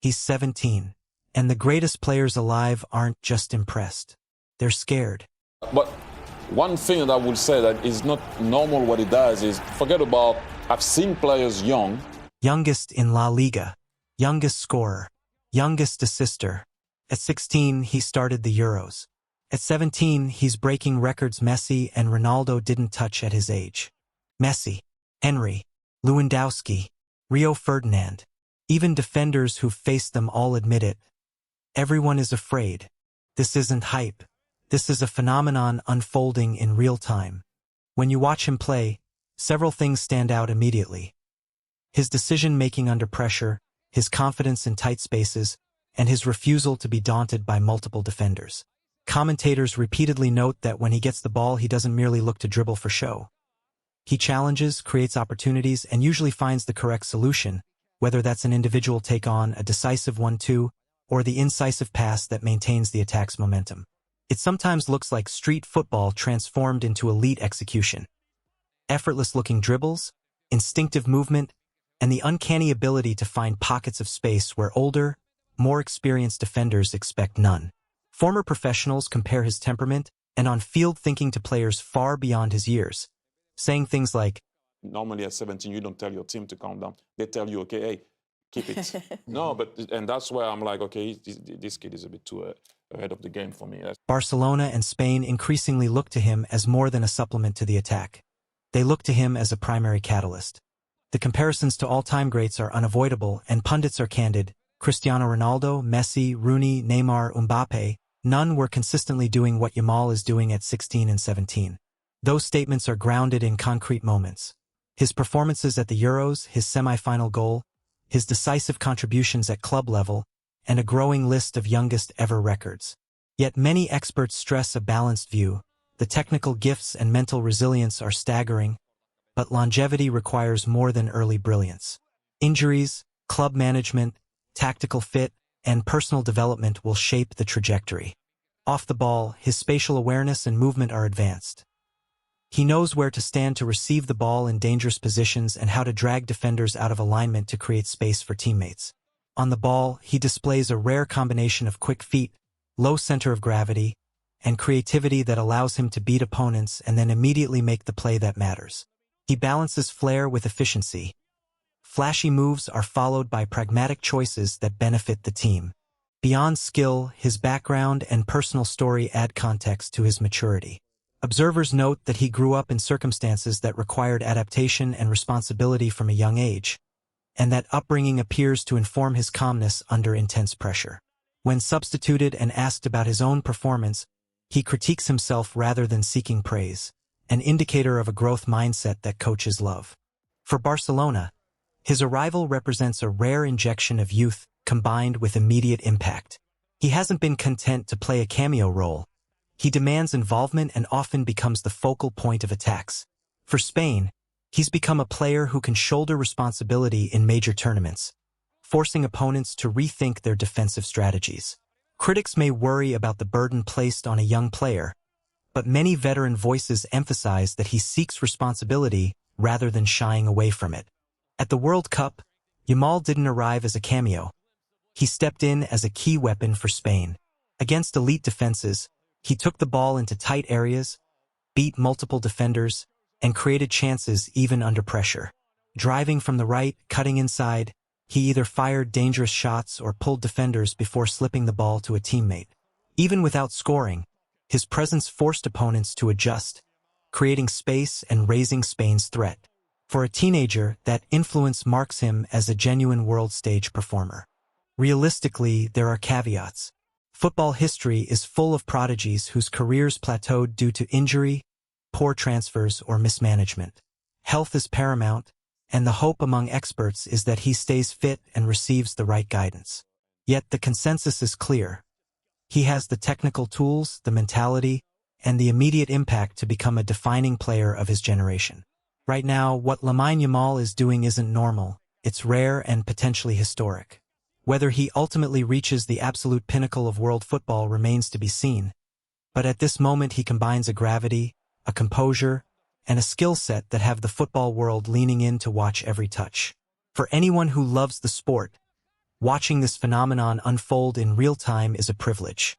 He's 17, and the greatest players alive aren't just impressed. They're scared. But one thing that I would say that is not normal what he does is, forget about, I've seen players young. Youngest in La Liga, youngest scorer, youngest assister. At 16, he started the Euros. At 17, he's breaking records Messi and Ronaldo didn't touch at his age. Messi, Henry, Lewandowski, Rio Ferdinand. Even defenders who've faced them all admit it. Everyone is afraid. This isn't hype. This is a phenomenon unfolding in real time. When you watch him play, several things stand out immediately. His decision-making under pressure, his confidence in tight spaces, and his refusal to be daunted by multiple defenders. Commentators repeatedly note that when he gets the ball, he doesn't merely look to dribble for show. He challenges, creates opportunities, and usually finds the correct solution, whether that's an individual take-on, a decisive 1-2, or the incisive pass that maintains the attack's momentum. It sometimes looks like street football transformed into elite execution. Effortless-looking dribbles, instinctive movement, and the uncanny ability to find pockets of space where older, more experienced defenders expect none. Former professionals compare his temperament and on-field thinking to players far beyond his years, saying things like, Normally at 17, you don't tell your team to calm down. They tell you, okay, hey, keep it. No, and that's where I'm like, okay, this kid is a bit too ahead of the game for me. Barcelona and Spain increasingly look to him as more than a supplement to the attack. They look to him as a primary catalyst. The comparisons to all-time greats are unavoidable, and pundits are candid. Cristiano Ronaldo, Messi, Rooney, Neymar, Mbappe, none were consistently doing what Yamal is doing at 16 and 17. Those statements are grounded in concrete moments. His performances at the Euros, his semi-final goal, his decisive contributions at club level, and a growing list of youngest ever records. Yet many experts stress a balanced view. The technical gifts and mental resilience are staggering, but longevity requires more than early brilliance. Injuries, club management, tactical fit, and personal development will shape the trajectory. Off the ball, his spatial awareness and movement are advanced. He knows where to stand to receive the ball in dangerous positions and how to drag defenders out of alignment to create space for teammates. On the ball, he displays a rare combination of quick feet, low center of gravity, and creativity that allows him to beat opponents and then immediately make the play that matters. He balances flair with efficiency. Flashy moves are followed by pragmatic choices that benefit the team. Beyond skill, his background and personal story add context to his maturity. Observers note that he grew up in circumstances that required adaptation and responsibility from a young age, and that upbringing appears to inform his calmness under intense pressure. When substituted and asked about his own performance, he critiques himself rather than seeking praise, an indicator of a growth mindset that coaches love. For Barcelona, his arrival represents a rare injection of youth combined with immediate impact. He hasn't been content to play a cameo role. He demands involvement and often becomes the focal point of attacks. For Spain, he's become a player who can shoulder responsibility in major tournaments, forcing opponents to rethink their defensive strategies. Critics may worry about the burden placed on a young player, but many veteran voices emphasize that he seeks responsibility rather than shying away from it. At the World Cup, Yamal didn't arrive as a cameo. He stepped in as a key weapon for Spain. Against elite defenses, he took the ball into tight areas, beat multiple defenders, and created chances even under pressure. Driving from the right, cutting inside, he either fired dangerous shots or pulled defenders before slipping the ball to a teammate. Even without scoring, his presence forced opponents to adjust, creating space and raising Spain's threat. For a teenager, that influence marks him as a genuine world stage performer. Realistically, there are caveats. Football history is full of prodigies whose careers plateaued due to injury, poor transfers, or mismanagement. Health is paramount, and the hope among experts is that he stays fit and receives the right guidance. Yet the consensus is clear. He has the technical tools, the mentality, and the immediate impact to become a defining player of his generation. Right now, what Lamine Yamal is doing isn't normal. It's rare and potentially historic. Whether he ultimately reaches the absolute pinnacle of world football remains to be seen. But at this moment he combines a gravity, a composure, and a skill set that have the football world leaning in to watch every touch. For anyone who loves the sport, Watching this phenomenon unfold in real time is a privilege.